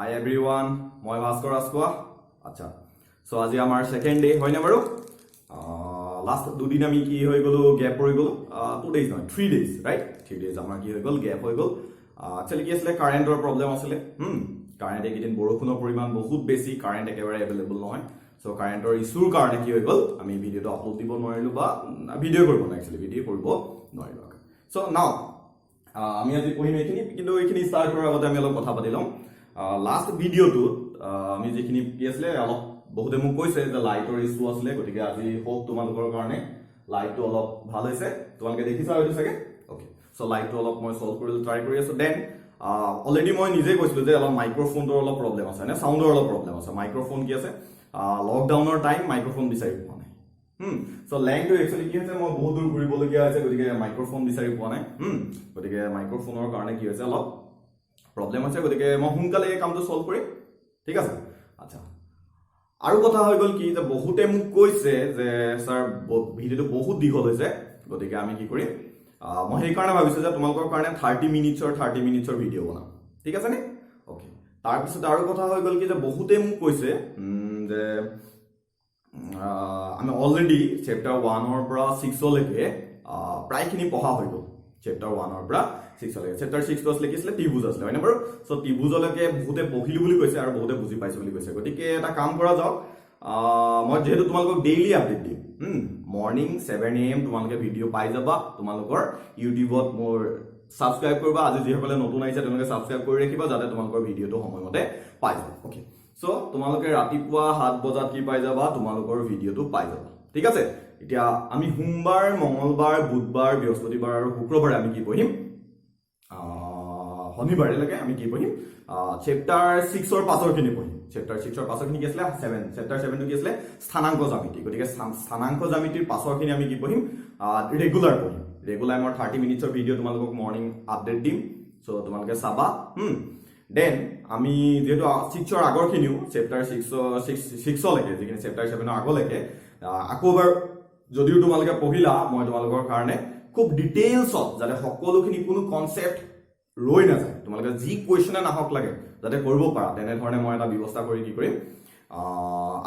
Hi everyone, মই ভাস্কৰ আছকুৱা আচ্ছা so আজি আমাৰ সেকেন্ড ডে হয় না বাৰু লাস্ট দুদিন আমি কি হৈ গলো গ্যাপ হৈ গলো 2 days নহয় 3 days রাইট 3 days আমাৰ কি হৈ গল গ্যাপ হৈ গল একচুয়ালি কি আছিল কাৰেন্টৰ প্ৰবলেম আছিল কাৰেন্ট একেদিন বৰষুণৰ পৰিমাণ বহুত বেছি কাৰেন্ট একেবাৰে अवेलेबल নহয় সো কাৰেন্টৰ ইস্যুৰ কাৰণে কি হৈ গল আমি ভিডিওটো আপলোড দিব নোৱাৰিলো বা ভিডিও কৰিব না একচুয়ালি ভিডিও কৰিব নোৱাৰিলো সো নাও আমি আজি পঢ়িম এইখিনি কিন্তু এইখিনি স্টাৰ্ট কৰাৰ আগতে আমি অলপ কথা পাতি লম লাস্ট ভিডিওটো আমি যেখিনি কি আছিল অলপ বহুতে মোক কৈছে যে লাইটৰ ইস্যু আছিল গতিকে আজি হোপ তোমালোকৰ কাৰণে লাইটটো অলপ ভাল হৈছে তোমালোকে দেখিছা হয়তো চাগে ওকে সো লাইটটো অলপ মই সলভ কৰিবলৈ ট্ৰাই কৰি আছো দেন অলৰেডি মই নিজে কৈছিলো যে অলপ মাইক্ৰোফোনৰ অলপ প্ৰবলেম আছে না সাউণ্ডৰ অলপ প্ৰবলেম আছে মাইক্ৰোফোন কি আছে লকডাউনৰ টাইম মাইক্ৰোফোন বিচাৰি পোৱা নাই সো লেংটো একচুয়ালি কি হৈছে মই বহুত দূৰ ঘূৰিবলগীয়া হৈছে গতিকে মাইক্ৰোফোন বিচাৰি পোৱা নাই গতিকে মাইক্ৰোফোনৰ কাৰণে কি হৈছে অলপ প্ৰবলেম আছে গতিকে মই সোনকালে এই কামটো সলভ কৰিম ঠিক আছে আচ্ছা আৰু কথা হৈ গল কি যে বহুতে মোক কৈছে যে স্যাৰ ভিডিওটো বহুত দীঘল হৈছে গতিকে আমি কি কৰিম মই সেই কাৰণে ভাবিছো যে তোমালোকৰ কাৰণে 30 মিনিটৰ ভিডিও বনাম ঠিক আছে নে ওকে তাৰ পিছত আৰু কথা হৈ গল কি যে বহুতে মোক কৈছে যে আমি অলৰেডি চেপ্টাৰ 1 ৰ পৰা 6 লৈকে প্ৰায়খিনি পঢ়া হৈ গল চেপ্টাৰ 1 ৰ পৰা 6 লৈকে চেপ্টাৰ 6 টো লিখিছিলে ত্ৰিভুজ আছিল হয় না বাৰু সো ত্ৰিভুজলৈকে বহুতে পঢ়িলো বুলি কৈছে আৰু বহুতে বুজি পাইছে বুলি কৈছে গতিকে এটা কাম কৰা যাওক মই যেহেতু তোমালোকক ডেইলি আপডেট দিম মৰ্নিং 7 AM তোমালোকে ভিডিও পাই যাবা তোমালোকৰ ইউটিউবত মোৰ সাবস্ক্ৰাইব কৰিবা আজি যিসকলে নতুন আহিছে তেওঁলোকে সাবস্ক্ৰাইব কৰি ৰাখিবা যাতে তোমালোকৰ ভিডিওটো সময়মতে পাই যাবা ওকে সো তোমালোকে ৰাতিপুৱা 7 বজাত কি পাই যাবা তোমালোকৰ ভিডিওটো পাই যাবা ঠিক আছে এতিয়া আমি সোমবাৰ মঙ্গলবাৰ বুধবাৰ বৃহস্পতিবাৰ আৰু শুক্ৰবাৰে আমি কি পঢ়িম শনিবাৰলৈকে আমি কি পঢ়িম চেপ্টাৰ 6 ৰ পাছৰখিনি পঢ়িম চেপ্টাৰ 6 ৰ পাছৰখিনি কি আছিল 7 চেপ্টাৰ 7 টো কি আছিল স্থানাংক জ্যামিতি গতিকে স্থানাংক জ্যামিতিৰ পাছৰখিনি আমি কি পঢ়িম ৰেগুলাৰ পঢ়িম ৰেগুলাৰ মই 30 মিনিটৰ ভিডিও তোমালোকক মৰ্নিং আপডেট দিম সো তোমালোকে চাবা দেন আমি যেটো 6 ৰ আগৰখিনিও চেপ্টাৰ 6 লৈকে যিখিনি চেপ্টাৰ 7 ৰ আগলৈকে আকৌবাৰ যদিও তোমালোকে পঢ়িলা মই তোমালোকৰ কাৰণে খুব ডিটেইলছত যাতে সকলোখিনি কোনো কনসেপ্ট ৰৈ না যায় তোমালোকে যি কোৱেশ্চন নাহক লাগে যাতে কৰিব পাৰা তেনে ধৰণে মই এটা ব্যৱস্থা কৰি কি কৰিম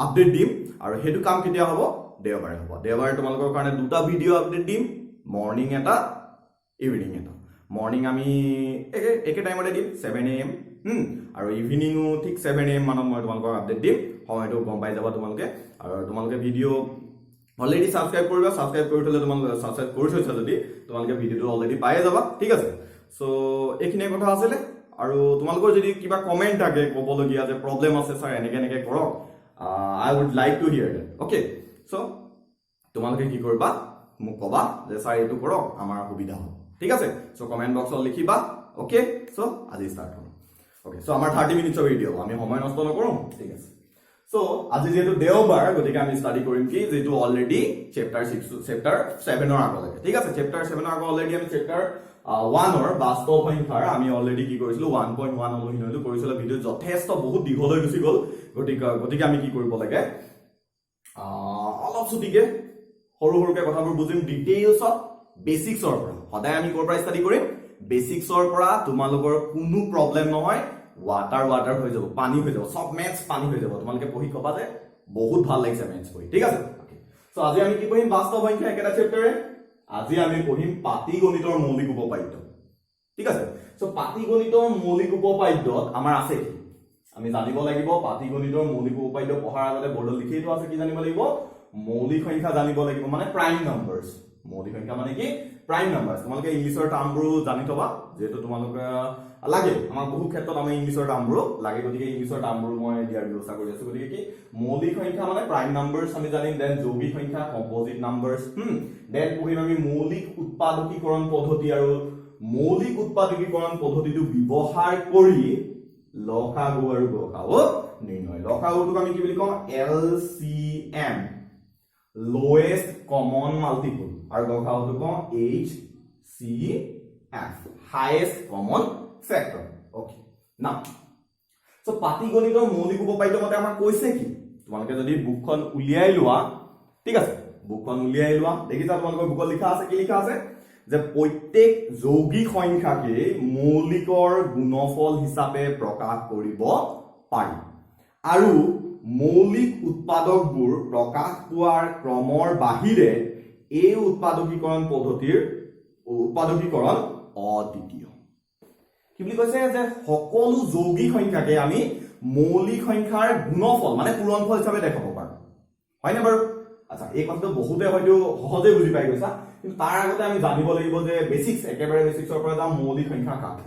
আপডেট দিম আৰু হেতু কাম কেতিয়া হ'ব দেওবাৰে হ'ব দেওবাৰে তোমালোকৰ কাৰণে দুটা ভিডিও আপডেট দিম মৰ্নিং এটা ইভিনিং এটা মৰ্নিং আমি একে টাইমতে দিম 7 AM আৰু ইভিনিংও ঠিক 7 AM মানত মই তোমালোকক আপডেট দিম সময়টো গম পাই যাবা তোমালোকে আৰু তোমালোকে ভিডিও অলৰেডি সাবস্ক্ৰাইব কৰিবা সাবস্ক্ৰাইব কৰি থলে তোমালোকে সাবস্ক্ৰাইব কৰি থৈছা যদি তোমালোকে ভিডিওটো অলৰেডি পাই যাবা ঠিক আছে সো এইখিনি কথা আছিল আৰু তোমালোকৰ যদি কিবা কমেন্ট থাকে ক'বলগীয়া যে প্ৰবলেম আছে স্যাৰ এনেকে কৰক I would like to hear that okay so তোমালোকে কি কৰিবা মোক কবা যে স্যাৰ এইটো কৰক আমাৰ সুবিধা হ'ব ঠিক আছে সো কমেন্ট বক্সত লিখিবা ওকে সো আজি স্টাৰ্ট হ'ব ওকে সো আমাৰ 30 মিনিটৰ ভিডিও আমি সময় নষ্ট নকৰো ঠিক আছে সো আজি যেটো দেওবাৰ গতিকে আমি ষ্টাডি কৰিম কি যেটো অলৰেডি চেপ্টাৰ 7 ৰ আগলৈকে ঠিক আছে চেপ্টাৰ 7 ৰ আগৰ অলৰেডি আমি চেপ্টাৰ 1 ৰ বাস্তৱ সংখ্যাৰ আমি অলৰেডি কি কৰিছিলো 1.1 অনুশীলনটো কৰিছিলো ভিডিও যথেষ্ট বহুত দীঘল হৈ গুছি গল গতিকে আমি কি কৰিব লাগে অলপ ছুটিকে সৰুকে কথাবোৰ বুজিম ডিটেইলছত বেসিক্সৰ পৰা সদায় আমি কোৰ পৰা ষ্টাডি কৰিম বেসিক্সৰ পৰা তোমালোকৰ কোনো প্ৰবলেম নহয় ওয়াটাৰ হৈ যাব পানী হৈ যাব সব ম্যাথছ পানী হৈ যাব তোমালোকে পঢ়ি কবা যে বহুত ভাল লাগিছে ম্যাথছ পঢ়ি ঠিক আছে সো আজি আমি কি পঢ়িম বাস্তৱ সংখ্যা একেটা চেপ্টাৰে আজি আমি পঢ়িম পাটিগণিতৰ মৌলিক উপপাদ্য ঠিক আছে সো পাটিগণিতৰ মৌলিক উপপাদ্যত আমাৰ আছে কি আমি জানিব লাগিব পাটিগণিতৰ মৌলিক উপপাদ্য পঢ়াৰ আগতে বৰ্ডত লিখি থোৱা আছে কি জানিব লাগিব মৌলিক সংখ্যা জানিব লাগিব মানে প্ৰাইম নাম্বাৰছ মৌলিক সংখ্যা মানে কি প্ৰাইম নাম্বাৰছ তোমালোকে ইংলিছৰ টাৰ্মবোৰ জানি থবা যেটো তোমালোকে লাগে আমাৰ বহু ক্ষেত্ৰত আমি ইংলিছৰ টাৰ্মবোৰ লাগে গতিকে ইংলিছৰ টাৰ্মবোৰ মই দিয়াৰ ব্যৱস্থা কৰি আছো গতিকে কি মৌলিক সংখ্যা মানে প্ৰাইম নাম্বাৰছ আমি জানিম দেন যৌগিক সংখ্যা কম্পোজিট নাম্বাৰছ দেন পঢ়িম আমি মৌলিক উৎপাদকীকৰণ পদ্ধতি আৰু মৌলিক উৎপাদকীকৰণ পদ্ধতিটো ব্যৱহাৰ কৰি লসাগু আৰু গসাগু নিৰ্ণয় লসাগুটোক আমি কি বুলি কওঁ LCM lowest common multiple আৰু গসাগুটো কওঁ HCF highest common factor okay now so পাটিগণিতৰ মৌলিক উপপাদ্য মতে আমাৰ কৈছে কি তোমালোকে যদি বুকখন উলিয়াই লোৱা ঠিক আছে বুকখন উলিয়াই লোৱা দেখিছা তোমালোকৰ বুকত লিখা আছে কি লিখা আছে যে প্ৰত্যেক যৌগিক সংখ্যাকে মৌলিকৰ গুণফল হিচাপে প্ৰকাশ কৰিব পাৰি আৰু মৌলিক উৎপাদকবোৰ প্ৰকাশ পোৱাৰ ক্ৰমৰ বাহিৰে এই উৎপাদকীকৰণ পদ্ধতিৰ উৎপাদকীকৰণ অদ্বিতীয় কি বুলি কৈছে যে সকলো যৌগিক সংখ্যাকে আমি মৌলিক সংখ্যাৰ গুণফল মানে পূৰণফল হিচাপে দেখাব পাৰো হয়নে বাৰু আচ্ছা এই কথাটো বহুতে হয়তো সহজে বুজি পাই গৈছা কিন্তু তাৰ আগতে আমি জানিব লাগিব যে বেসিক্স একেবাৰে বেসিক্সৰ পৰা যাম মৌলিক সংখ্যা কাক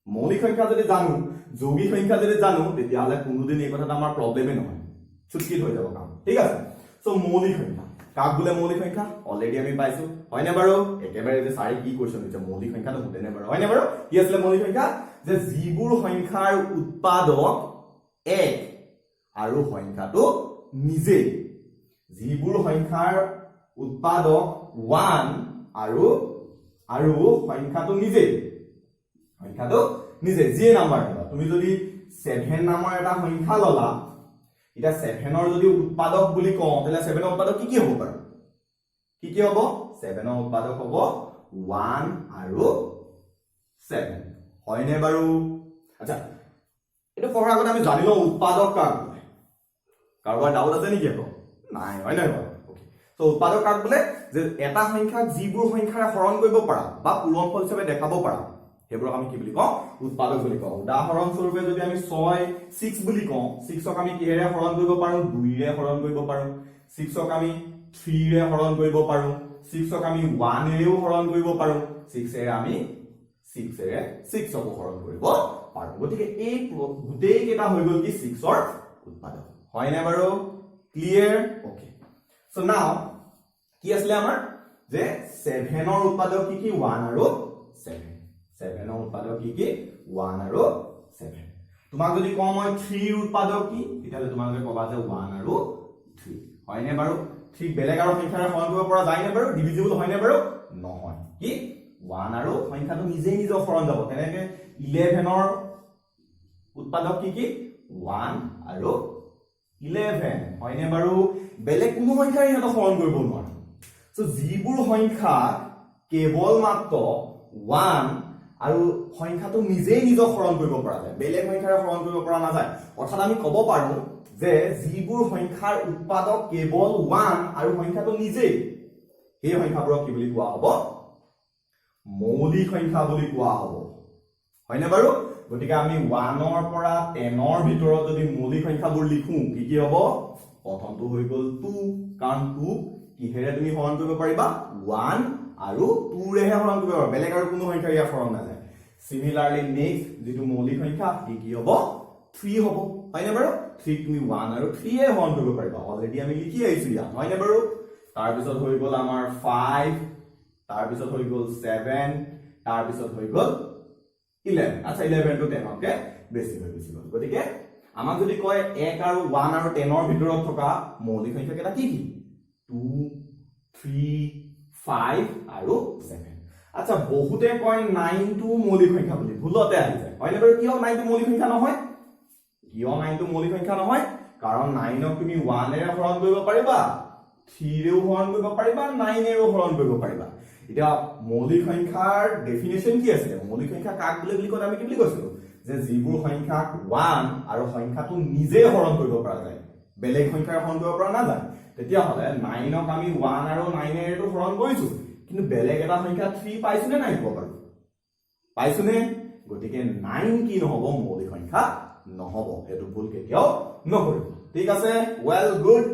মৌলিক সংখ্যা যদি জানো যৌগিক সংখ্যা যদি জানো তেতিয়াহলে কোনোদিন এই কথাটা আমাৰ প্ৰবলেমে নহয় চুটকিত হৈ যাব কাম ঠিক আছে সো মৌলিক সংখ্যা কাক বোলে মৌলিক সংখ্যা অলৰেডি আমি পাইছো হয়নে বাৰু একেবাৰে যে সাৰি কি কোৱেশ্চন হৈছে মৌলিক সংখ্যাটো বুটেনে বাৰু হয়নে বাৰু কি আছিল মৌলিক সংখ্যা যে যিবোৰ সংখ্যাৰ উৎপাদক 1 আৰু সংখ্যাটো নিজে যিবোৰ সংখ্যাৰ উৎপাদক 1 আৰু সংখ্যাটো নিজে যে নাম্বাৰ তুমি যদি 7 নামৰ এটা সংখ্যা ললা এটা 7ৰ যদি উৎপাদক বুলি কওঁ তাহলে 7ৰ উৎপাদক কি হ'ব পাৰে কি হ'ব 7ৰ উৎপাদক হ'ব 1 আৰু 7 হয়নে বাৰু আচ্ছা এটা পঢ়াৰ আগতে আমি জানিলো উৎপাদক কাক বোলে কাৰোবাৰ ডাউট আছে নেকি আকৌ নাই হয় নাই বাৰু ওকে সো উৎপাদক কাক বোলে যে এটা সংখ্যাক যিবোৰ সংখ্যাৰে হৰণ কৰিব পাৰা বা পূৰণফল হিচাপে দেখাব পাৰা হেবোৰ আমি কি বুলি কওঁ উৎপাদক বুলি কওঁ উদাহৰণ স্বৰূপে যদি আমি 6 বুলি কওঁ 6ক আমি কিহেৰে হৰণ কৰিব পাৰো 2 ৰে হৰণ কৰিব পাৰো 6ক আমি 3 ৰে হৰণ কৰিব পাৰো 6ক আমি 1 ৰেও হৰণ কৰিব পাৰো 6 ৰে আমি 6ক হৰণ কৰিব পাৰো গতিকে এই গোটেই কেটা হৈ গল কি 6ৰ উৎপাদক হয় না বাৰু ক্লিয়াৰ ওকে সো নাও কি আছিল আমাৰ যে 7ৰ উৎপাদক কি 1 আৰু 7 7ৰ উৎপাদক কি 1 আৰু 7 তোমাক যদি কম মই 3 ৰ উৎপাদক কি তেতিয়ালে তোমালোকে কবা যে 1 আৰু 3 হয়নে বাৰু ঠিক বেলেগ আৰু সংখ্যাৰে হৰণ কৰিব পৰা যায় নে বাৰু ডিভিজিবল হয়নে বাৰু নহয় কি 1 আৰু সংখ্যাটো নিজে হৰণ যাব তেনেকে 11ৰ উৎপাদক কি 1 আৰু 11 হয়নে বাৰু বেলেগ কোনো সংখ্যাৰে এটা হৰণ কৰিব নোৱাৰে সো যিবোৰ সংখ্যা কেৱল মাত্ৰ 1 আৰু সংখ্যাটো নিজে হৰণ কৰিব পৰা যায় বেলেগ সংখ্যাৰে হৰণ কৰিব পৰা নাযায় অৰ্থাৎ আমি ক'ব পাৰো যে যিবোৰ সংখ্যাৰ উৎপাদক কেৱল 1 আৰু সংখ্যাটো নিজে এই সংখ্যাবোৰক কি বুলি কোৱা হ'ব মৌলিক সংখ্যা বুলি কোৱা হ'ব হয়নে বাৰু গতিকে আমি 1ৰ পৰা 10ৰ ভিতৰত যদি মৌলিক সংখ্যাবোৰ লিখো কি হ'ব প্ৰথমটো হৈ গল 2 কাৰণ 2 কিহেৰে তুমি হৰণ কৰিব পাৰিবা 1 আৰু 2 ৰেহে হৰণ কৰিব পাৰিবা বেলেগ আৰু কোনো সংখ্যা ইয়াৰ হৰণ নাযায় সিমিলাৰলি নেক্সট যেটো মৌলিক সংখ্যা কি হ'ব 3 হ'ব হয়নে বাৰু 3 তুমি 1 আৰু 3 এ হৰণ কৰিব পাৰিবা অলৰেডি আমি লিখি আইছো ইয়াত হয়নে বাৰু তাৰ পিছত হৈ গল আমাৰ 5 তাৰ পিছত হৈ গল 7 তাৰ পিছত হৈ গল 11 আচ্ছা 11 টু 10 কে বেছি হৈ গৈছিল গতিকে আমাক যদি কয় 1 আৰু 1 আৰু 10ৰ ভিতৰত থকা মৌলিক সংখ্যা কেটা কি 2 3 5 আৰু 7 আচ্ছা বহুতে কয় 9 টো মৌলিক সংখ্যা বুলি ভুলতে আহি যায় হয়নে বাৰু কিয় 9 টো মৌলিক সংখ্যা নহয় কিয় 9 টো মৌলিক সংখ্যা নহয় কাৰণ 9ক তুমি 1 এৰে হৰণ কৰিব পাৰিবা 3 ৰেও হৰণ কৰিব পাৰিবা 9 এৰেও হৰণ কৰিব পাৰিবা এটা মৌলিক সংখ্যাৰ ডেফিনিশন কি আছে মৌলিক সংখ্যা কাক বুলি কয় আমি কি বুলি কৈছো যে যিবোৰ সংখ্যাক 1 আৰু সংখ্যাটো নিজে হৰণ কৰিব পৰা যায় বেলেগ সংখ্যাৰে হৰণ কৰিব পৰা নাযায় তেতিয়া হলে 9ক আমি 1 আৰু 9 এৰেটো হৰণ কৰিছো কিন্তু বেলেগ এটা সংখ্যা 3 পাইছো নে নাই কব পাৰো পাইছো নে গতিকে 9 কি নহব মৌলিক সংখ্যা নহব এটো ভুল কেতিয়াও নকৰিব ঠিক আছে ওয়েল গুড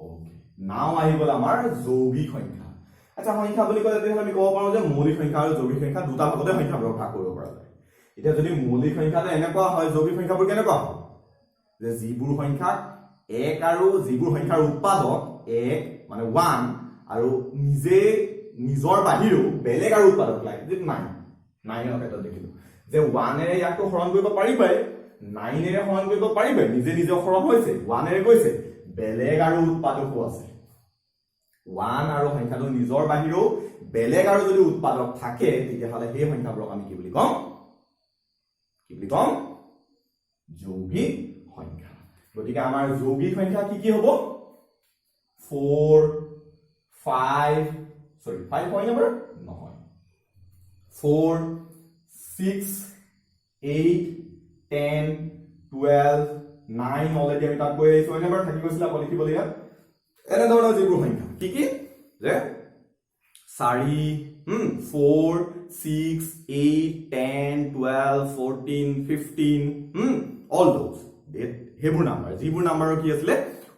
ওকে নাও আহি গল আমাৰ যৌগিক সংখ্যা আচ্ছা সংখ্যা বুলি কলে তেতিয়া আমি কব পাৰো যে মৌলিক সংখ্যা আৰু যৌগিক সংখ্যা দুটা ভাগতে সংখ্যাবোৰ ভাগ কৰিব পৰা যায় এতিয়া যদি মৌলিক সংখ্যাটো এনেকুৱা হয় যৌগিক সংখ্যাবোৰ কেনেকুৱা হয় যে যিবোৰ সংখ্যা 1 আৰু যিবোৰ সংখ্যাৰ উৎপাদক 1 মানে 1 আৰু নিজৰ বাহিৰেও বেলেগ আৰু উৎপাদক লাগে যে 9 9ৰ ক্ষেত্ৰত দেখিলো যে 1 এৰে ইয়াকটো হৰণ কৰিব পাৰিবই 9 এৰে হৰণ কৰিব পাৰিবই নিজে হৰণ হৈছে 1 এৰে গৈছে বেলেগ আৰু উৎপাদকও আছে 1 আৰু সংখ্যাটো নিজৰ বাহিৰেও বেলেগ আৰু যদি উৎপাদক থাকে তেতিয়াহলে সেই সংখ্যাবোৰক আমি কি বুলি কম যৌগিক সংখ্যা গতিকে আমাৰ যৌগিক সংখ্যা কি হ'ব 4 5 sorry 5 হয় নম্বৰ নহয় 4 6 8 10 12 9 অলৰেডি আমি তাত কৈ আহিছো হয় নাম্বাৰ থাকি গৈছিল আকৌ লিখিবলৈ ইয়াত এনে ধৰণৰ যিবোৰ সংখ্যা কি কি যে 4 4 6 8 10 12 14 15 all those হেবোৰ নাম্বাৰ যিবোৰ নাম্বাৰৰ কি আছিলে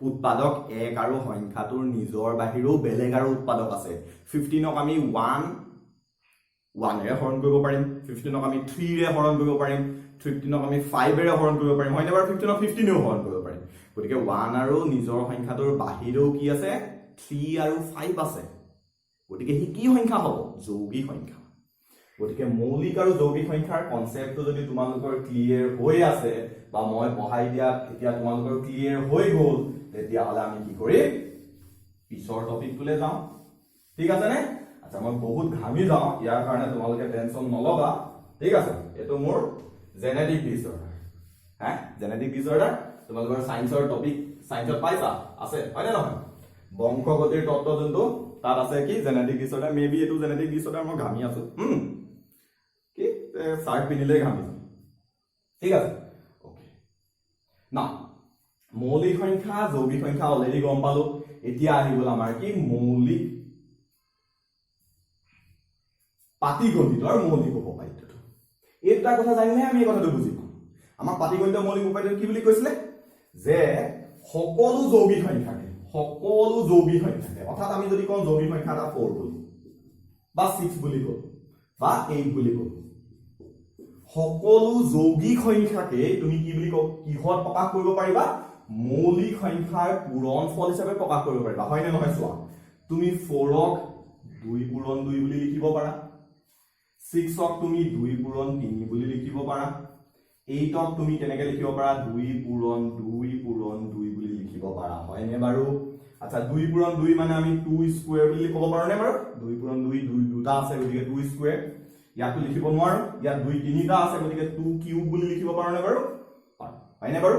উৎপাদক 1 আৰু সংখ্যাটোৰ নিজৰ বাহিৰেও বেলেগ আৰু উৎপাদক আছে 15ক আমি 1 এৰে হৰণ কৰিব পাৰিম 15ক আমি 3 ৰে হৰণ কৰিব পাৰিম 15ক আমি 5 এৰে হৰণ কৰিব পাৰিম হয় নাম্বাৰ 15ক 15 এও হৰণ কৰিব পাৰিম গতিকে 1 আৰু নিজৰ সংখ্যাটোৰ বাহিৰেও কি আছে 3 আৰু 5 আছে গতিকে হি কি সংখ্যা হ'ব যৌগিক সংখ্যা গতিকে মৌলিক আৰু যৌগিক সংখ্যাৰ কনসেপ্টটো যদি তোমালোকৰ ক্লিয়াৰ হৈ আছে বা মই পঢ়াই দিয়া এতিয়া তোমালোকৰ ক্লিয়াৰ হৈ গ'ল তেতিয়া হলে আমি কি কৰিম পিছৰ টপিকটোলে যাওঁ ঠিক আছে নে আচ্ছা মই বহুত ঘামি যাওঁ ইয়াৰ কাৰণে তোমালোকে টেনচন নলবা ঠিক আছে এটো মোৰ জেনেটিক ডিসঅৰ্ডাৰ জেনেটিক ডিসঅৰ্ডাৰ তোমালোকৰ সায়েন্সৰ টপিক সায়েন্সত পাইছা আছে হয় নে নহয় বংশগতিৰ তত্ত্ব যোনটো তাত আছে কি জেনেটিক ডিসঅৰ্ডাৰ মেবি এটো জেনেটিক ডিসঅৰ্ডাৰ মই ঘামি আছো কি সাৰ্ট পিনিলে ঘামি ঠিক আছে ওকে না মৌলিক সংখ্যা যৌগিক সংখ্যা অলৰেডি গম পালো এতিয়া আহি গল আমাৰ কি মৌলিক পাটিগণিত আৰু মৌলিক উপপাদ্যটো এটা কথা জানিলে আমি এই কথাটো বুজি পাম আমাৰ পাটিগণিত মৌলিক উপপাদ্য কি বুলি কৈছিলে যে সকলো যৌগিক সংখ্যাকে অৰ্থাৎ আমি যদি কোন যৌগিক সংখ্যা এটা 4 বুলি বা 6 বুলি কও বা 8 বুলি কও সকলো যৌগিক সংখ্যাকে তুমি কি বুলি কও কিহত প্ৰকাশ কৰিব পাৰিবা মৌলিক সংখ্যাৰ পূৰণফল হিচাপে প্ৰকাশ কৰিব পাৰিবা হয় নে নহয় চোৱা তুমি 4ক 2 পূৰণ 2 বুলি লিখিব পাৰা 6ক তুমি 2 পূৰণ 3 বুলি লিখিব পাৰা 8ক তুমি কেনেকৈ লিখিব পাৰা 2 পূৰণ 2 বুলি লিখিব পাৰা হয় নে বাৰু আচ্ছা 2 পূৰণ 2 মানে আমি 2 স্কয়াৰ বুলি লিখিব পাৰো নে বাৰু 2 পূৰণ 2 দুটা আছে গতিকে 2 স্কয়াৰ ইয়াতো লিখিব নোৱাৰো ইয়াত 2 তিনিটা আছে গতিকে 2 কিউব বুলি লিখিব পাৰো নে বাৰু হয় নে বাৰু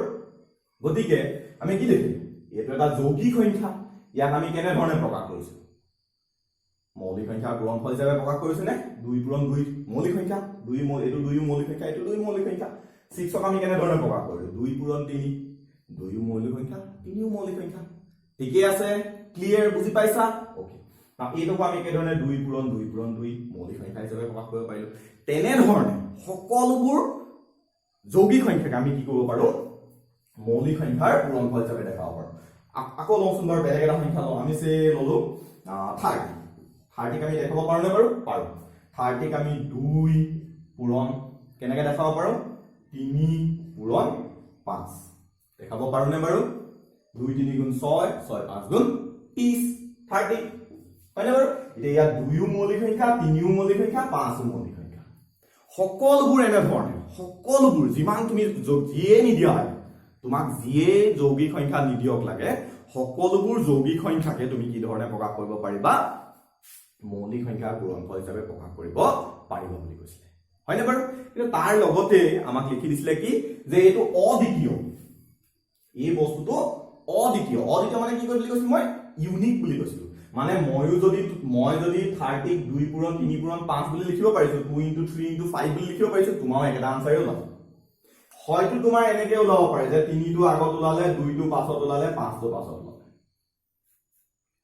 গতিকে আমি কি লিখিম এটো এটা যৌগিক সংখ্যা ইয়াক আমি কেনে ধৰণে প্ৰকাশ কৰিছো মৌলিক সংখ্যাৰ পূৰণফল হিচাপে প্ৰকাশ কৰিছো নে 2 পূৰণ 2 মৌলিক সংখ্যা 2 এটো 2 মৌলিক সংখ্যা এটো 2 মৌলিক সংখ্যা 6ক আমি কেনে ধৰণে প্ৰকাশ কৰিলো 2 পূৰণ 3 2 মৌলিক সংখ্যা 3 মৌলিক সংখ্যা ঠিকে আছে ক্লিয়াৰ বুজি পাইছা ওকে না এইটোক আমি কে ধৰণে 2 পূৰণ 2 মৌলিক সংখ্যা হিচাপে প্ৰকাশ কৰিব পাৰিলো তেনে ধৰণে সকলোবোৰ যৌগিক সংখ্যাক আমি কি কৰিব পাৰো মৌলিক সংখ্যাৰ পূৰণফল হিচাপে দেখাব পাৰো আকৌ লওঁ সুন্দৰ বেলেগ এটা সংখ্যা লওঁ আমি সে ললো 30 ক আমি দেখাব পাৰো নে বাৰু পাৰো 30 ক আমি 2 পূৰণ কেনেকৈ দেখাব পাৰো 3 পূৰণ 5 দেখাব পাৰো নে বাৰু 2 3 গুণ 6 6 5 গুণ 30 30 হয় নে বাৰু এতিয়া 2 মৌলিক সংখ্যা 3 মৌলিক সংখ্যা 5 মৌলিক সংখ্যা সকলোবোৰ এনে ধৰণে সকলোবোৰ যিমান তুমি যিয়ে নিদিয়া হয় তোমাক যিয়ে যৌগিক সংখ্যা নিদিয়ক লাগে সকলোবোৰ যৌগিক সংখ্যাকে তুমি কি ধৰণে প্ৰকাশ কৰিব পাৰিবা মৌলিক সংখ্যাৰ পূৰণফল হিচাপে প্ৰকাশ কৰিব পাৰিবা বুলি কৈছিলে হয় নে বাৰু কিন্তু তাৰ লগতে আমাক লিখি দিছিলে কি যে এটো অদ্বিতীয় এই বস্তুটো অদ্বিতীয় মানে কি বুলি কৈছিল মই ইউনিক বুলি কৈছিলো মানে মই যদি 30 ক 2 পূৰণ 3 পূৰণ 5 বুলি লিখিব পাৰিছো 2 * 3 * 5 বুলি লিখিব পাৰিছো তোমাৰ এটা আনসাৰে ওলাব হয়তো তোমাৰ এনেকে ওলাব পাৰে যে 3 টো আগত ওলালে 2 টো পাছত ওলালে 5 টো পাছত ওলালে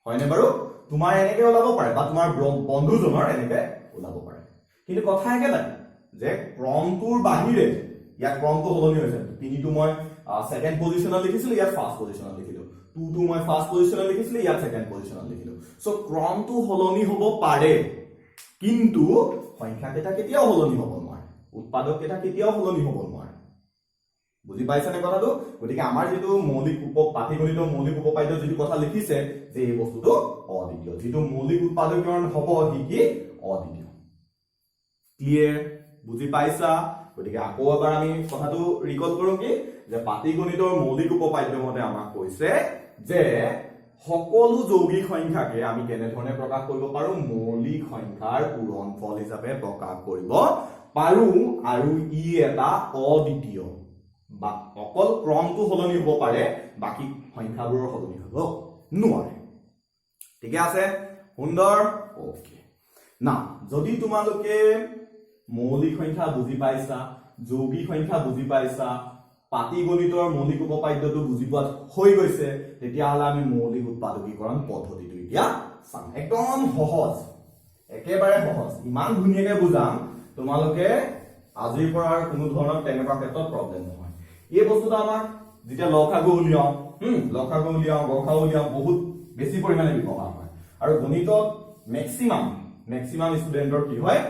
হয়নে বাৰু তোমাৰ এনেকে ওলাব পাৰে বা তোমাৰ বন্ধুজনৰ এনেকে ওলাব পাৰে কিন্তু কথা একেটাই যে ক্ৰমটোৰ বাহিৰে ইয়াত ক্ৰমটো সলনি হৈছে 3 টো মই সেকেন্ড পজিশনত লিখিছিলো ইয়াত ফাৰ্স্ট পজিশনত লিখিলো 2 টো মই ফাৰ্স্ট পজিশনত লিখিছিলো ইয়াত সেকেন্ড পজিশনত লিখিলো সো ক্ৰমটো সলনি হ'ব পাৰে কিন্তু সংখ্যা কেইটা কেতিয়াও সলনি হ'ব নোৱাৰে উৎপাদক কেইটা কেতিয়াও সলনি হ'ব নোৱাৰে বুজি পাইছা নে কথাটো গতিকে আমাৰ যেটো মৌলিক পাটিগণিত মৌলিক উপপাদ্য যেটো কথা লিখিছে যে এই বস্তুটো অদ্বিতীয় যেটো মৌলিক উৎপাদকীকৰণ হ'ব কি অদ্বিতীয় ক্লিয়াৰ বুজি পাইছা গতিকে আকৌ এবাৰ আমি কথাটো ৰিকল কৰো কি যে পাটিগণিতৰ মৌলিক উপপাদ্য মতে আমাক কৈছে যে সকলো যৌগিক সংখ্যাকে আমি কেনে ধৰণে প্ৰকাশ কৰিব পাৰো মৌলিক সংখ্যাৰ পূৰণফল হিচাপে প্ৰকাশ কৰিব পাৰো আৰু ই এটা অদ্বিতীয় বা অকল ক্ৰমটো সলনি হ'ব পাৰে বাকি সংখ্যাবোৰৰ সলনি হ'ব নোৱাৰে ঠিক আছে সুন্দৰ ওকে না যদি তোমালোকে মৌলিক সংখ্যা বুজি পাইছা যৌগিক সংখ্যা বুজি পাইছা পাটিগণিতৰ মৌলিক উপপাদ্যটো বুজি পোৱা হৈ গৈছে তেতিয়াহ'লে আমি মৌলিক উৎপাদকীকৰণ পদ্ধতিটো এতিয়া চাম একদম সহজ একেবাৰে সহজ ইমান ধুনীয়াকৈ বুজাম তোমালোকে আজিৰ পৰা আৰু কোনো ধৰণৰ তেনেকুৱা ক্ষেত্ৰত প্ৰব্লেম নহয় এই বস্তুটো আমাক যেতিয়া লসাগু উলিয়াও গসাগু উলিয়াও বহুত বেছি পৰিমাণে ব্যৱহাৰ হয় আৰু গণিতত মেক্সিমাম ষ্টুডেণ্টৰ কি হয়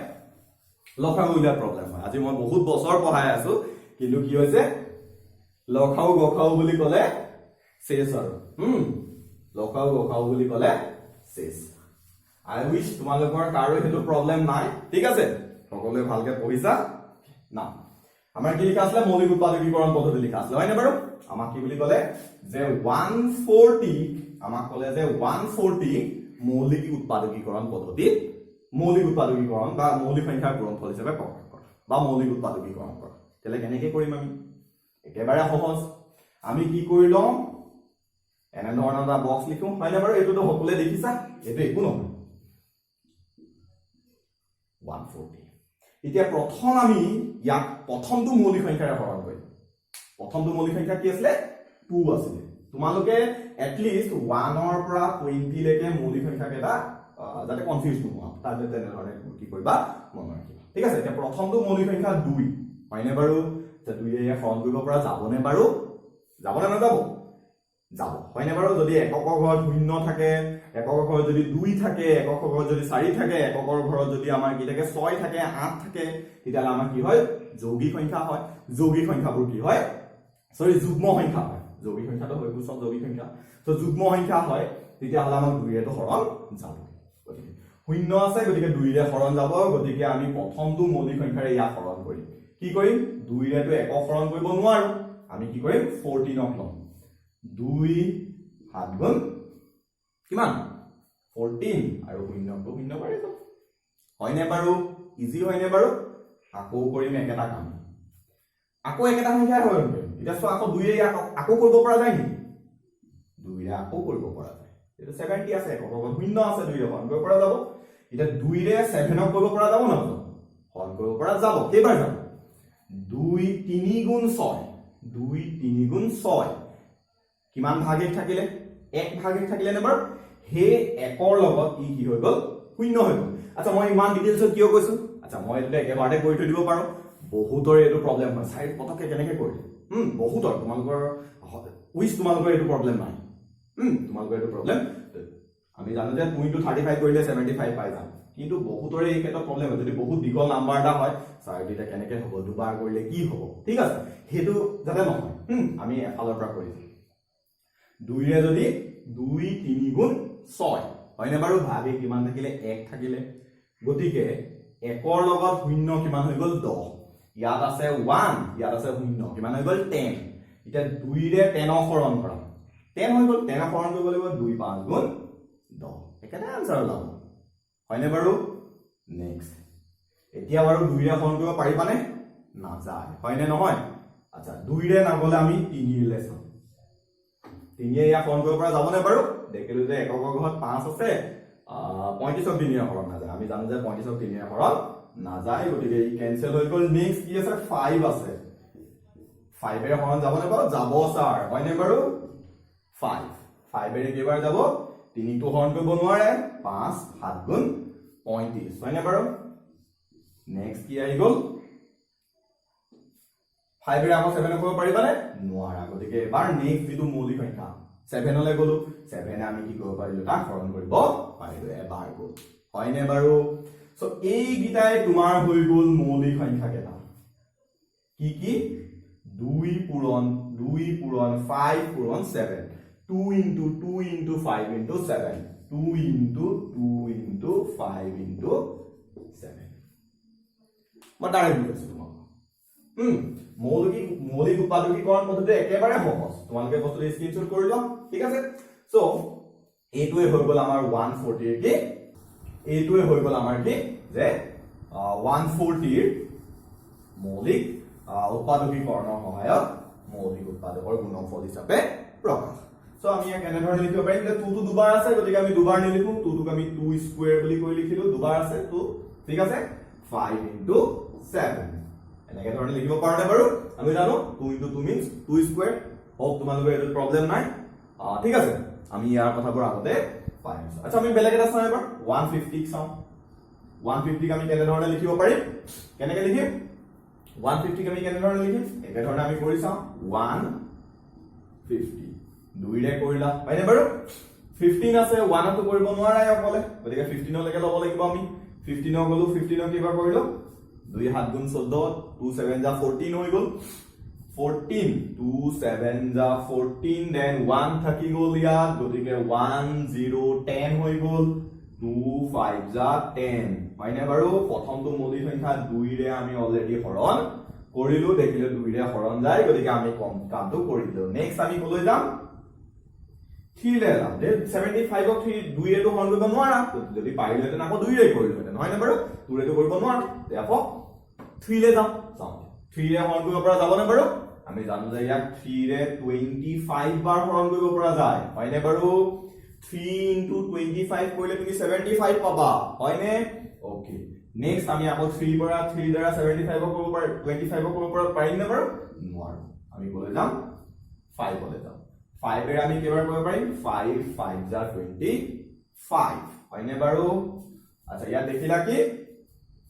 লসাগু উলিয়াৰ প্ৰব্লেম হয় আজি মই বহুত বছৰ পঢ়াই আছো কিন্তু কি হৈছে লসাগু বুলি ক'লে শেষ আৰু লসাগু বুলি ক'লে শেষ আই উইচ তোমালোকৰ কাৰো হেতু প্ৰব্লেম নাই ঠিক আছে সকলোৱে ভালকে পঢ়িছা না আমাৰ কি লিখা আছে মৌলিক উৎপাদকীকৰণ পদ্ধতি লিখা আছে হয়নে বাৰু আমাক কি বুলি ক'লে যে 140 আমাক ক'লে যে 140 মৌলিক উৎপাদকীকৰণ পদ্ধতি মৌলিক উৎপাদকীকৰণ বা মৌলিক সংখ্যাৰ গুণফল হিচাপে প্ৰকাশ কৰা বা মৌলিক উৎপাদকীকৰণ কৰা তেলে কেনেকৈ কৰিম আমি একেবাৰে সহজ আমি কি কৰি লম এনে ধৰণৰ এটা বক্স লিখো হয়নে বাৰু এটোটো সকলোৱে দেখিছা এটো একো নহয় 140 এতিয়া প্ৰথম আমি ইয়াক প্ৰথমটো মৌলিক সংখ্যাৰে হৰণ কৰিম প্ৰথমটো মৌলিক সংখ্যা কি আছিল 2 আছিল তোমালোকে এট লিষ্ট 1 ৰ পৰা 20 লৈকে মৌলিক সংখ্যা কেটা যাতে কনফিউজ নোহোৱা তাতে তেনে ধৰণে কি কৰিবা মনত ৰাখিবা ঠিক আছে এতিয়া প্ৰথমটো মৌলিক সংখ্যা 2 হয়নে বাৰু যে 2 এ হৰণ কৰিব পৰা যাবনে বাৰু যাবনে নাযাব যাব হয়নে বাৰু যদি এককৰ ঘৰত 0 থাকে এককৰ ঘৰত যদি 2 থাকে এককৰ ঘৰত যদি 4 থাকে এককৰ ঘৰত যদি আমাৰ কি থাকে 6 থাকে 8 থাকে তেতিয়ালে আমাৰ কি হয় যৌগিক সংখ্যা হয় যৌগিক সংখ্যাবোৰ কি হয় সৰি যুগ্ম সংখ্যা হয় যৌগিক সংখ্যাটো হয় সব যৌগিক সংখ্যা তো যুগ্ম সংখ্যা হয় তেতিয়ালে আমাৰ 2 এটো হৰণ যাব গতিকে 0 আছে গতিকে 2 ৰে হৰণ যাব গতিকে আমি প্ৰথমটো মৌলিক সংখ্যাৰে ইয়াক হৰণ কৰিম কি কৰিম 2 ৰেটো একক হৰণ কৰিব নোৱাৰো আমি কি কৰিম 14 ক লম 2 7 গুণ কিমান 14 আৰু 0 টো 0 পাৰি যাব হয়নে বাৰু ইজি হয়নে বাৰু আকৌ কৰিম একেটা কাম আকৌ একেটা সংখ্যাৰ হৰণ কৰিম এটা সো আকৌ 2 ৰে আকৌ কৰিব পৰা যায় নি 2 ৰে আকৌ কৰিব পৰা যায় এটা 70 আছে এককৰ ঘৰত 0 আছে 2 ৰে হৰণ কৰিব পৰা যাব এটা 2 ৰে 7 ক কৰিব পৰা যাব না হৰণ কৰিব পৰা যাব কেইবাৰ যাব 2 3 গুণ 6 2 3 গুণ 6 কিমান ভাগিক থাকিলে এক ভাগিক থাকিলে নে বাৰু হে একৰ লগত ই কি হৈ গল 0 হৈ গল আচ্ছা মই ইমান ডিটেইলছ কিয় কৈছো আচ্ছা মই এটা একেবাৰতে কৰি থৈ দিব পাৰো বহুতৰে এটো প্ৰবলেম হয় সাইড পতকে কেনেকৈ কৰিলে বহুতৰ তোমালোকৰ উইচ তোমালোকৰ এটো প্ৰবলেম নাই তোমালোকৰ এটো প্ৰবলেম আমি জানো যে 2 * 35 কৰিলে 75 পাই যাম কিন্তু বহুতৰে এই ক্ষেত্ৰত প্ৰবলেম হয় যদি বহুত দীঘল নাম্বাৰ এটা হয় স্যাৰ এটা কেনেকৈ হ'ব দুবাৰ কৰিলে কি হ'ব ঠিক আছে হেতু যাতে নহয় আমি এফালৰ পৰা কৰিম 2 ৰে যদি 2 3 গুণ 6 হয়নে বাৰু ভাগে কিমান থাকিলে 1 থাকিলে গতিকে একৰ লগত 0 কিমান হৈ গল 10 ইয়াত আছে 1 ইয়াত আছে 0 কিমান হৈ গল 10 এটা 2 ৰে 10 হৰণ কৰা 10 হৈ গল 10 হৰণ কৰিব লাগিব 2 5 গুণ 10 একেটা আনসাৰ ওলাব হয়নে বাৰু নেক্সট এতিয়া বাৰু 2 ৰে হৰণ কৰিব পাৰিবানে না যায় হয়নে নহয় আচ্ছা 2 ৰে নগলে আমি 3 ৰে চাম 3 ৰে ইয়া হৰণ কৰিব পৰা যাবনে বাৰু দেখিলো যে এককৰ ঘৰত 5 আছে 35 ক 3 ৰে হৰণ না যায় আমি জানো যে 35 ক 3 ৰে হৰণ না যায় গতিকে ই কেনসেল হৈ গল নেক্সট কি আছে 5 আছে 5 ৰে হৰণ যাবনে বাৰু যাব স্যাৰ হয়নে বাৰু 5 ৰে কেইবাৰ যাব 3 টো হৰণ কৰিব নোৱাৰে 5 7 গুণ 35 হয়নে বাৰু নেক্সট কি আহি গল 5 ৰে আকৌ 7 কৰিব পাৰিবানে নোৱাৰা গতিকে এবাৰ নেক্সট যেটো মৌলিক সংখ্যা 7 লৈ গলো 7 ৰে আমি কি কৰিব পাৰিলো তাক হৰণ কৰিব পাৰিলো এবাৰ গল হয়নে বাৰু সো এই গিটাই তোমাৰ হৈ গল মৌলিক সংখ্যা কেটা কি 2 পূৰণ 5 পূৰণ 7 2 into 2 into 5 into 7 2 into 2 into 5 into 7 মই ডাইৰেক্ট বুজাইছো মৌলিক উৎপাদকীকৰণ পদ্ধতি একেবাৰে সহজ তোমালোকে বস্তুটো স্ক্ৰিনশ্বট কৰি লও ঠিক আছে সো এইটোৱে হৈ গল আমাৰ 140 কি এইটোৱে হৈ গল আমাৰ কি যে 140 ৰ মৌলিক উৎপাদকীকৰণৰ সহায়ত মৌলিক উৎপাদকৰ গুণফল হিচাপে প্ৰকাশ সো আমি ইয়াক এনে ধৰণে লিখিব পাৰিম যে 2 টো দুবাৰ আছে গতিকে আমি দুবাৰ নিলিখো 2 টোক আমি 2 স্কয়াৰ বুলি কৈ লিখিলো দুবাৰ আছে 2 ঠিক আছে 5 into 7 এনেকে ধৰণে লিখিব পাৰোনে বাৰু আমি জানো 2 * 2 means 2 স্কয়াৰ হোপ তোমালোকৰ এটো প্ৰবলেম নাই ঠিক আছে আমি ইয়াৰ কথাবোৰ আগতে পাই আছো আচ্ছা আমি বেলেগ এটা চাওঁ এবাৰ 150 চাওঁ 150 আমি কেনে ধৰণে লিখিব পাৰিম কেনেকে লিখিম 150 আমি কেনে ধৰণে লিখিম একে ধৰণে আমি কৰি চাওঁ 150 দুইৰে কৰিলা পাইনে বাৰু 15 আছে 1 তো কৰিব নোৱাৰাই অকলে গতিকে 15 লৈকে ল'ব লাগিব আমি 15 গলো 15 কিবা কৰিলো 2 7 গুণ 14 2 7 যা 14 হৈ গল 14 2 7 যা 14 দেন 1 থাকি গল ইয়াত গতিকে 1 0 10 হৈ গল 2 5 যা 10 পাইনে বাৰু প্ৰথমটো মৌলিক সংখ্যা 2 ৰে আমি অলৰেডি হৰণ কৰিলো দেখিলে 2 ৰে হৰণ যায় গতিকে আমি কম কামটো কৰিলো নেক্সট আমি কলৈ যাম 3 ৰে যাম 75 ক 3 2 ৰে তো হৰণ কৰিব নোৱাৰা যদি পাৰিলেহেঁতেন আকৌ 2 ৰে কৰিলোহেঁতেন হয় না বাৰু 2 ৰে তো কৰিব নোৱাৰা therefore 3 ৰে যাম 3 ৰে হৰণ কৰিব পৰা যাব না বাৰু আমি জানো যে ইয়াক 3 ৰে 25 বাৰ হৰণ কৰিব পৰা যায় হয়নে বাৰু 3 * 25 কৰিলে তুমি 75 পাবা হয়নে ওকে নেক্সট আমি আকৌ 3 পৰা 3 দ্বাৰা 75 ক কৰিব পাৰি 25 ক কৰিব পৰা পাৰিম না বাৰু নোৱাৰো আমি কলৈ যাম 5 কলৈ যাম 5 ৰে আমি কেবাৰ কৰিব পাৰিম 5 5 যা 25 হয়নে বাৰু আচ্ছা ইয়াত দেখিলা কি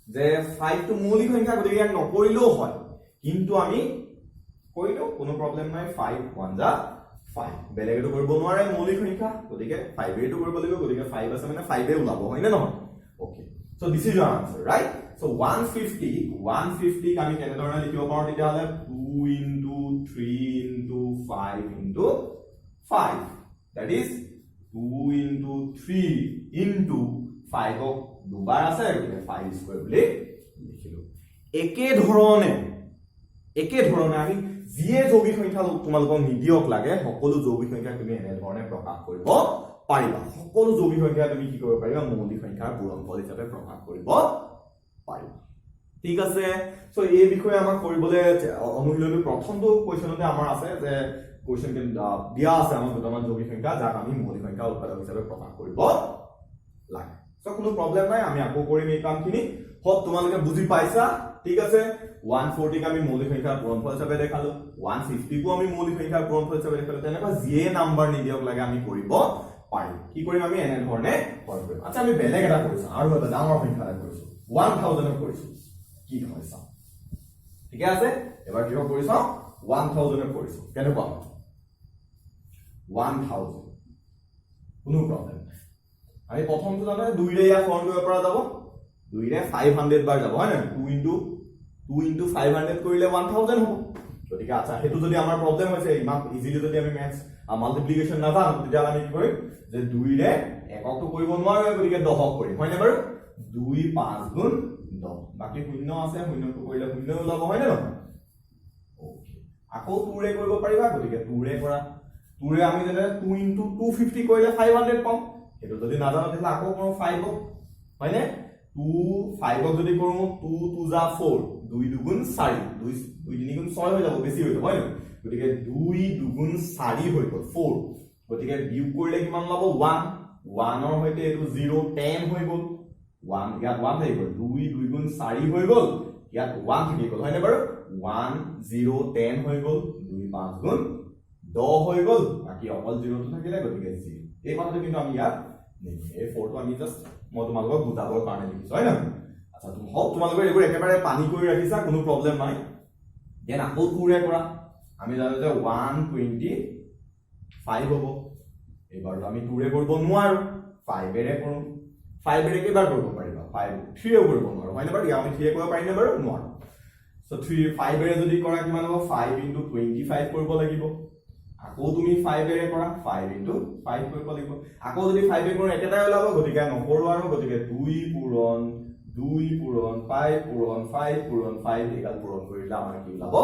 যে 5 টো মৌলিক সংখ্যা গতিকে ইয়াক নকৰিলেও হয় কিন্তু আমি কৰিলো কোনো প্ৰবলেম নাই 5 1 যা 5 বেলেগটো কৰিব নোৱাৰে মৌলিক সংখ্যা গতিকে 5 ৰেটো কৰিব লাগিব গতিকে 5 আছে মানে 5 এ ওলাব হয়নে নহয় okay so this is our answer right so 150 আমি কেনে ধৰণে লিখিব পাৰো তেতিয়া হলে 2 * 3 * 5 * 5 that is 2 * 3 * 5 ক দুবাৰ আছে গতিকে 5 স্কয়াৰ বুলি লিখিলো একে ধৰণে আমি যিয়ে যৌগিক সংখ্যা তোমালোকক নিদিয়ক লাগে সকলো যৌগিক সংখ্যা তুমি এনে ধৰণে প্ৰকাশ কৰিব পাৰিবা সকলো যৌগিক সংখ্যা তুমি কি কৰিব পাৰিবা মৌলিক সংখ্যাৰ পূৰণফল হিচাপে প্ৰকাশ কৰিব পাৰিবা ঠিক আছে সো এই বিষয়ে আমাক কৰিবলৈ অনুশীলনী প্ৰথমটো কোৱেশ্চনতে আমাৰ আছে যে কোৱেশ্চন দিয়া আছে আমাৰ দুটামান যৌগিক সংখ্যা যাক আমি মৌলিক সংখ্যা উৎপাদক হিচাপে প্ৰকাশ কৰিব লাগে সো কোনো প্ৰবলেম নাই আমি আকৌ কৰিম এই কামখিনি হোপ তোমালোকে বুজি পাইছা ঠিক আছে 140 ক আমি মৌলিক সংখ্যাৰ পূৰণফল হিচাপে দেখালো 150 কো আমি মৌলিক সংখ্যাৰ পূৰণফল হিচাপে দেখালো তেনেকুৱা যিয়ে নাম্বাৰ নিদিয়ক লাগে আমি কৰিব পাৰিম কি কৰিম আমি এনে ধৰণে হৰণ কৰিম আচ্ছা আমি বেলেগ এটা কৰিছো আৰু এটা ডাঙৰ সংখ্যা এটা কৰিছো 1000 কৰিছো কি হয় চাও ঠিক আছে এবাৰ কি কৰিছো 1000 কৰিছো কেনেকুৱা 1000 কোনো প্ৰবলেম আমি প্ৰথমটো জানো 2 ৰে ইয়া হৰণ কৰিব পৰা যাব 2 ৰে 500 বাৰ যাব হয় না 2 * 500 কৰিলে 1000 হ'ব গতিকে আচ্ছা হেতু যদি আমাৰ প্ৰবলেম হৈছে ইমান ইজিলি যদি আমি ম্যাথছ মাল্টিপ্লিকেশন নাজানো তেতিয়া আমি কি কৰিম যে 2 ৰে এককটো কৰিব নোৱাৰো গতিকে 10 কৰিম হয় না বাৰু 2 5 গুণ 10 বাকি শূন্য আছে শূন্যটো কৰিলে শূন্য ওলাব হয় না নহয় ওকে আকৌ 2 ৰে কৰিব পাৰিবা গতিকে 2 ৰে কৰা 2 ৰে আমি যেনে 2 * 250 কৰিলে 500 পাম হেতু যদি নাজানো তেতিয়া আকৌ কৰো 5 হয় না 2 5 ক যদি কৰো 2 2 যা 4 2 2 গুণ 4 2 3 গুণ 6 হৈ যাব বেছি হৈ যাব হয় না গতিকে 2 2 গুণ 4 হৈ গল 4 গতিকে বিয়োগ কৰিলে কিমান লাভ 1 ৰ হৈতে এটো 0 10 হৈ গল 1 ইয়াত 1 হৈ গল 2 2 গুণ 4 হৈ গল ইয়াত 1 থাকি গল হয় না বাৰু 1 0 10 হৈ গল 2 5 গুণ 10 হৈ গল বাকি অকল 0 টো থাকিলে গতিকে 0 এই কথাটো কিন্তু আমি ইয়াত নেকি এই 4 টো আমি জাস্ট মই তোমালোকক বুজাবৰ কাৰণে লিখিছো হয় না আচ্ছা তুমি হক তোমালোকৰ এবোৰ একেবাৰে পানি কৰি ৰাখিছা কোনো প্ৰবলেম নাই দেন আকৌ 2 ৰে কৰা আমি জানো যে 125 হ'ব এবাৰ আমি 2 ৰে কৰিব নোৱাৰো 5 ৰে কৰো 5 ৰে কেবাৰ কৰিব পাৰিবা 5 3 ৰে কৰিব নোৱাৰো হয় না বাৰু আমি 3 ৰে কৰিব পাৰিম না বাৰু নোৱাৰো সো 3 5 ৰে যদি কৰা কিমান হ'ব 5 * 25 কৰিব লাগিব আকৌ তুমি 5 ৰে কৰা 5 * 5 কৰিব লাগিব আকৌ যদি 5 ৰে কৰা একেটাই ওলাব গতিকে নকৰো আৰু গতিকে 2 পূৰণ 5 পূৰণ 5 পূৰণ 5 একাল পূৰণ কৰিলে আমাৰ কি ওলাব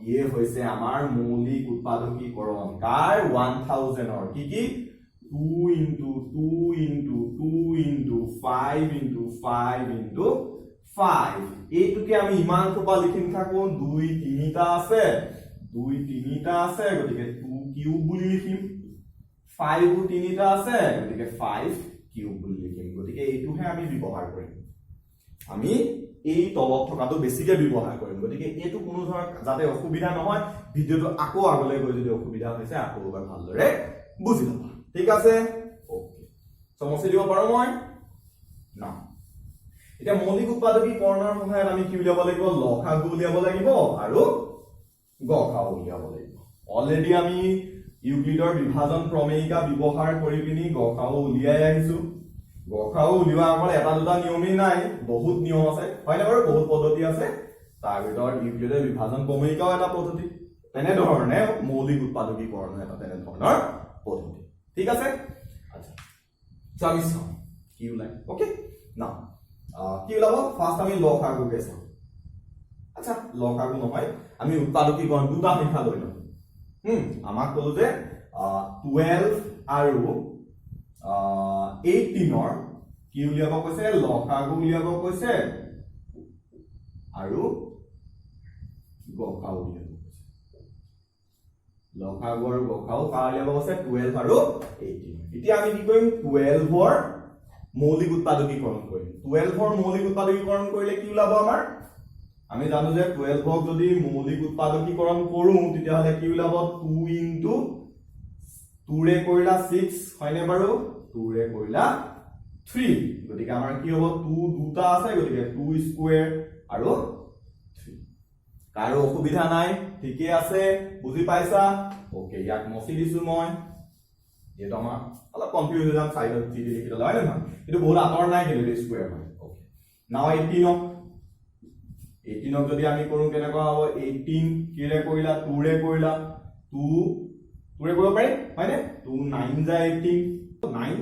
ইয়ে হৈছে আমাৰ মৌলিক উৎপাদকীকৰণ কাৰ 1000 ৰ কি 2 * 2 * 2 * 5 * 5 * 5 এইটোকে আমি ইমান সোপা লিখিম থাকো 2 3টা আছে 2 3টা আছে গতিকে 2 কিউব বুলি লিখিম 5 3টা আছে গতিকে 5 কিউব বুলি লিখিম গতিকে এইটোহে আমি ব্যৱহাৰ কৰিম আমি এই তলত থকাটো বেছিকে ব্যৱহাৰ কৰিম গতিকে এইটো কোনো ধৰণৰ যাতে অসুবিধা নহয় ভিডিওটো আকৌ আগলৈ গৈ যদি অসুবিধা হৈছে আকৌ এবাৰ ভালদৰে বুজি লবা ঠিক আছে ওকে সমস্যা দিব পাৰো মই না এতিয়া মৌলিক উৎপাদকীকৰণৰ সহায়ত আমি কি উলিয়াব লাগিব লসাগু উলিয়াব লাগিব আৰু গসাগু উলিয়াব লাগিব অলৰেডি আমি ইউক্লিডৰ বিভাজন প্ৰমেয়িকা ব্যৱহাৰ কৰি পিনি গসাগু উলিয়াই আহিছো গসাগু উলিওৱাৰ আগত এটা দুটা নিয়মেই নাই বহুত নিয়ম আছে হয় না বাৰু বহুত পদ্ধতি আছে তাৰ ভিতৰত ইউক্লিডৰ বিভাজন প্ৰমেয়িকাও এটা পদ্ধতি তেনে ধৰণে মৌলিক উৎপাদকীকৰণ এটা তেনে ধৰণৰ পদ্ধতি ঠিক আছে আচ্ছা চামি চাও কি ওলাই ওকে না কি ওলাব ফাৰ্স্ট আমি লসাগুকে চাম আচ্ছা লসাগু নহয় আমি উৎপাদকীকৰণ দুটা সংখ্যা লৈ লম আমাক কলো যে 12 আৰু 18 কি উলিয়াব কৈছে লসাগু উলিয়াব কৈছে আৰু গসাগু উলিয়াব কৈছে লসাগু আৰু গসাগু কাৰ উলিয়াব কৈছে 12 আৰু 18 এতিয়া আমি কি কৰিম 12 ৰ মৌলিক উৎপাদকীকৰণ কৰিম 12 ৰ মৌলিক উৎপাদকীকৰণ কৰিলে কি ওলাব আমাৰ আমি জানো যে 12 ক যদি মৌলিক উৎপাদকীকৰণ কৰো তেতিয়া হলে কি ওলাব 2 ইনটু 2 ৰে কৰিলা 6 হয়নে বাৰু 2 ৰে কৰিলা 3 গতিকে আমাৰ কি হ'ব 2 দুটা আছে গতিকে 2 স্কয়াৰ আৰু 3 কাৰো অসুবিধা নাই ঠিকই আছে বুজি পাইছা ওকে ইয়াক মচি দিছো মই যেটো আমাৰ অলপ কনফিউজ হৈ যাম সাইডত যি লিখি দিলা হয় না কিন্তু বহুত আতৰ নাই কিন্তু স্কয়াৰ হয় ওকে নাও 18 যদি আমি কৰো কেনেকুৱা হ'ব 18 কিৰে কৰিলা 2 ৰে কৰিলা 2 ৰে কৰিব পাৰি হয়নে 2 9 যায় 18 9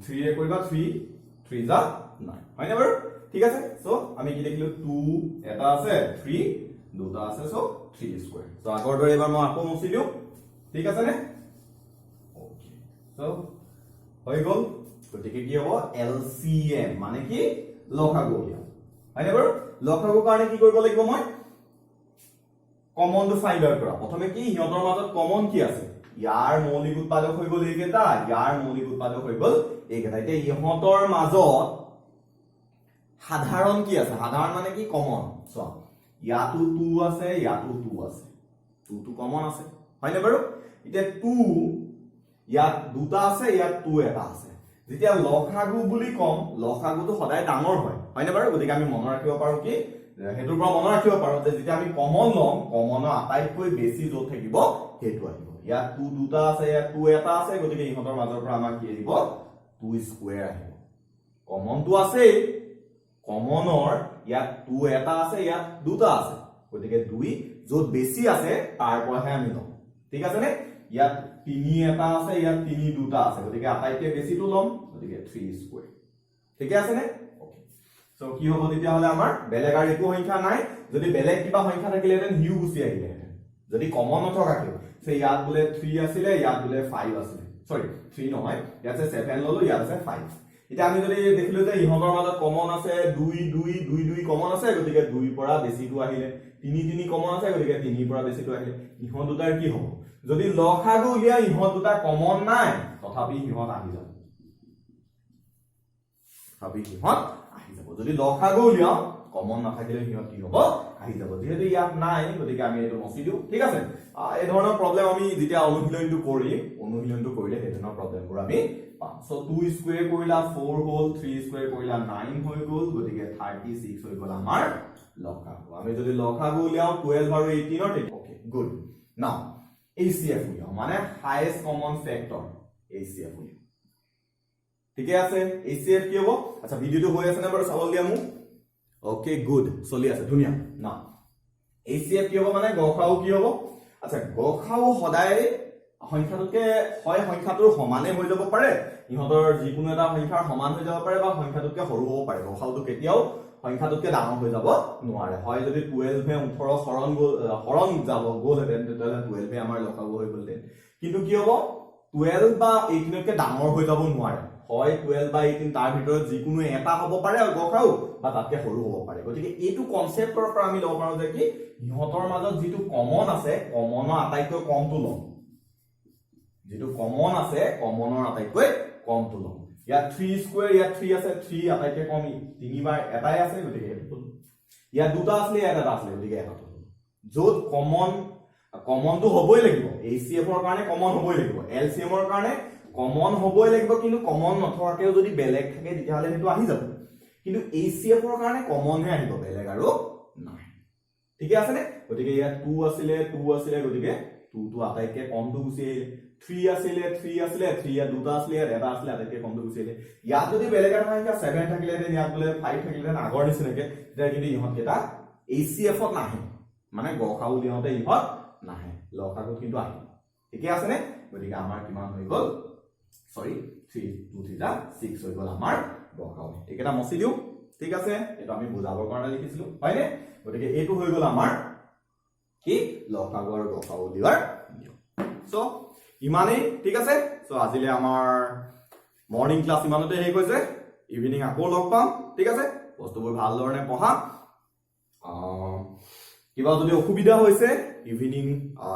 3 ৰে কৰিবা 3 যা 9 হয়নে বাৰু ঠিক আছে সো আমি কি লিখিলো 2 এটা আছে 3 দুটা আছে সো 3 স্কয়াৰ সো আগৰ দৰে এবাৰ মই আকৌ মুছি দিও ঠিক আছে নে ওকে সো হৈ গল গতিকে কি হ'ব এলসিএম মানে কি লসাগু হয়নে বাৰু লসাগু কাৰণে কি কৰিব লাগিব মই কমনটো ফাইন্ড আউট কৰা প্ৰথমে কি হিহঁতৰ মাজত কমন কি আছে ইয়াৰ মৌলিক উৎপাদক হৈ গল এইকেইটা ইয়াৰ মৌলিক উৎপাদক হৈ গল এইকেইটা এতিয়া ইহঁতৰ মাজত সাধাৰণ কি আছে সাধাৰণ মানে কি কমন চোৱা ইয়াতো 2 আছে ইয়াতো 2 আছে 2 টো কমন আছে হয়নে বাৰু এতিয়া 2 ইয়াত দুটা আছে ইয়াত 2 এটা আছে যেতিয়া লসাগু বুলি কম লসাগুটো সদায় ডাঙৰ হয় হয়নে বাৰু গতিকে আমি মনত ৰাখিব পাৰো কি হেতুৰ পৰা মনত ৰাখিব পাৰো যে যেতিয়া আমি কমন লম কমনৰ আটাইতকৈ বেছি যত থাকিব হেতু আহিব ইয়াত 2 দুটা আছে ইয়াত 2 এটা আছে গতিকে ইহঁতৰ মাজৰ পৰা আমাৰ কি আহিব 2 স্কয়াৰ আহিব কমনটো আছে কমনৰ ইয়াত 2 এটা আছে ইয়াত দুটা আছে গতিকে 2 যত বেছি আছে তাৰ পৰাহে আমি লম ঠিক আছে নে ইয়াত 3 এটা আছে ইয়াত 3 দুটা আছে গতিকে আটাইতকৈ বেছিটো লম গতিকে 3 স্কয়াৰ ঠিক আছে নে ওকে সো কি হ'ব তেতিয়া হলে আমাৰ বেলেগ আৰু একো সংখ্যা নাই যদি বেলেগ কিবা সংখ্যা থাকিলেহেঁতেন হিউ গুচি আহিলেহেঁতেন যদি কমন নথকাকে সে ইয়াত বোলে 3 আছিলে ইয়াত বোলে 5 আছিলে সৰি 3 নহয় ইয়াত 7 ললো ইয়াত 5 এতিয়া আমি যদি দেখিলো যে ইহঁতৰ মাজত কমন আছে 2 2 2 2 কমন আছে গতিকে 2 পৰা বেছিটো আহিলে 3 3 কমন আছে গতিকে 3 পৰা বেছিটো আহিলে ইহঁত দুটাৰ কি হ'ব যদি লসাগু উলিয়া ইহঁত দুটা কমন নাই তথাপি ইহঁত আহি যাব যদি লসাগু উলিয়াও কমন নাথাকিলে ইহঁত কি হ'ব আহি যাব যেহেতু ইয়াত নাই গতিকে আমি এইটো মচি দিও ঠিক আছে এই ধৰণৰ প্ৰবলেম আমি যেতিয়া অনুশীলনটো কৰিলে এই ধৰণৰ প্ৰবলেমবোৰ আমি পাম সো 2 স্কয়াৰ কৰিলা 4 হ'ল 3 স্কয়াৰ কৰিলা 9 হৈ গ'ল গতিকে 36 হৈ গ'ল আমাৰ লসাগু আমি যদি লসাগু উলিয়াও 12 আৰু 18 ঠিক ওকে গুড নাও HCF উলিয়াও মানে হাইয়েস্ট কমন ফেক্টৰ HCF উলিয়াও ঠিকে আছে HCF কি হ'ব আচ্ছা ভিডিওটো হৈ আছে না বাৰু চাবল দিয়া মোক ওকে গুড চলি আছে ধুনিয়া না HCF কি হ'ব মানে গসাগু কি হ'ব আচ্ছা গসাগু সদায় সংখ্যাটোকে হয় সংখ্যাটোৰ সমানে হৈ যাব পাৰে ইহঁতৰ যিকোনো এটা সংখ্যাৰ সমান হৈ যাব পাৰে বা সংখ্যাটোকে সৰু হ'ব পাৰে গসাগুটো কেতিয়াও সংখ্যাটোকে ডাঙৰ হৈ যাব নোৱাৰে হয় যদি 12 এ 18 হৰণ যাব গ'লহেঁতেন তেতিয়াহ'লে 12 এ আমাৰ লসাগু হৈ গ'লহেঁতেন কিন্তু কি হ'ব 12 বা 18 কে ডাঙৰ হৈ যাব নোৱাৰে হয় 12 বা 18 তাৰ ভিতৰত যিকোনো এটা হ'ব পাৰে গসাগু বা তাতকে সৰু হ'ব পাৰে গতিকে এইটো কনসেপ্টৰ পৰা আমি ল'ব পাৰো যে কি ইহঁতৰ মাজত যিটো কমন আছে কমনৰ আটাইতকৈ কমটো ল'ম যিটো কমন আছে কমনৰ আটাইতকৈ কমটো ল'ম ইয়াত 3 স্কয়াৰ ইয়াত 3 আছে 3 আটাইতকৈ কম তিনিবাৰ এটাই আছে গতিকে এইটো ইয়াত দুটা আছে ইয়াত এটা আছে গতিকে এটা য'ত কমনটো হ'বই লাগিব HCF ৰ কাৰণে কমন হ'বই লাগিব LCM ৰ কাৰণে কমন হ'বই লাগিব কিন্তু কমন নথকাকেও যদি বেলেগ থাকে তেতিয়াহ'লে সেইটো আহি যাব কিন্তু HCF ৰ কাৰণে কমন হে আহিব বেলেগ আৰু নাই ঠিক আছে নে গতিকে ইয়াত 2 আছিলে গতিকে 2 টো আটাইতকৈ কমটো গুচি আহিলে 3 আছিলে 3 ইয়াত দুটা আছিলে ইয়াত এটা আছিলে আটাইতকৈ কমটো গুচি আহিলে ইয়াত যদি বেলেগ এটা থাকে 7 থাকিলে ইয়াত বোলে 5 থাকিলে আগৰ নিচিনাকে তেতিয়া কিন্তু ইহঁত কেইটা HCF ত নাহে মানে গসাউ দিওঁতে ইহঁত নাহে লসাগুত কিন্তু আহিব ঠিক আছে নে গতিকে আমাৰ কিমান হৈ গ'ল সৰি 3 2 3 6 হৈ গ'ল আমাৰ গসাউ এইকেইটা মচি দিও ঠিক আছে এটা আমি বুজাবৰ কাৰণে লিখিছিলো হয়নে গতিকে এইটো হৈ গ'ল আমাৰ কি লসাগু আৰু গসাউ উলিওৱাৰ নিয়ম সো ইমানেই ঠিক আছে সো আজিলে আমাৰ মৰ্নিং ক্লাছ ইমানতে শেষ হৈছে ইভিনিং আকৌ লগ পাম ঠিক আছে বস্তুবোৰ ভাল ধৰণে পঢ়া কিবা যদি অসুবিধা হৈছে ইভিনিং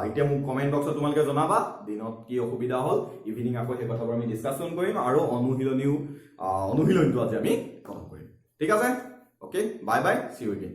এতিয়া মোক কমেন্ট বক্সত তোমালোকে জনাবা দিনত কি অসুবিধা হ'ল ইভিনিং আকৌ সেই কথাবোৰ আমি ডিসকাশন কৰিম আৰু অনুশীলনটো আজি আমি কম কৰিম ঠিক আছে ওকে বাই বাই সি ইউ এগেইন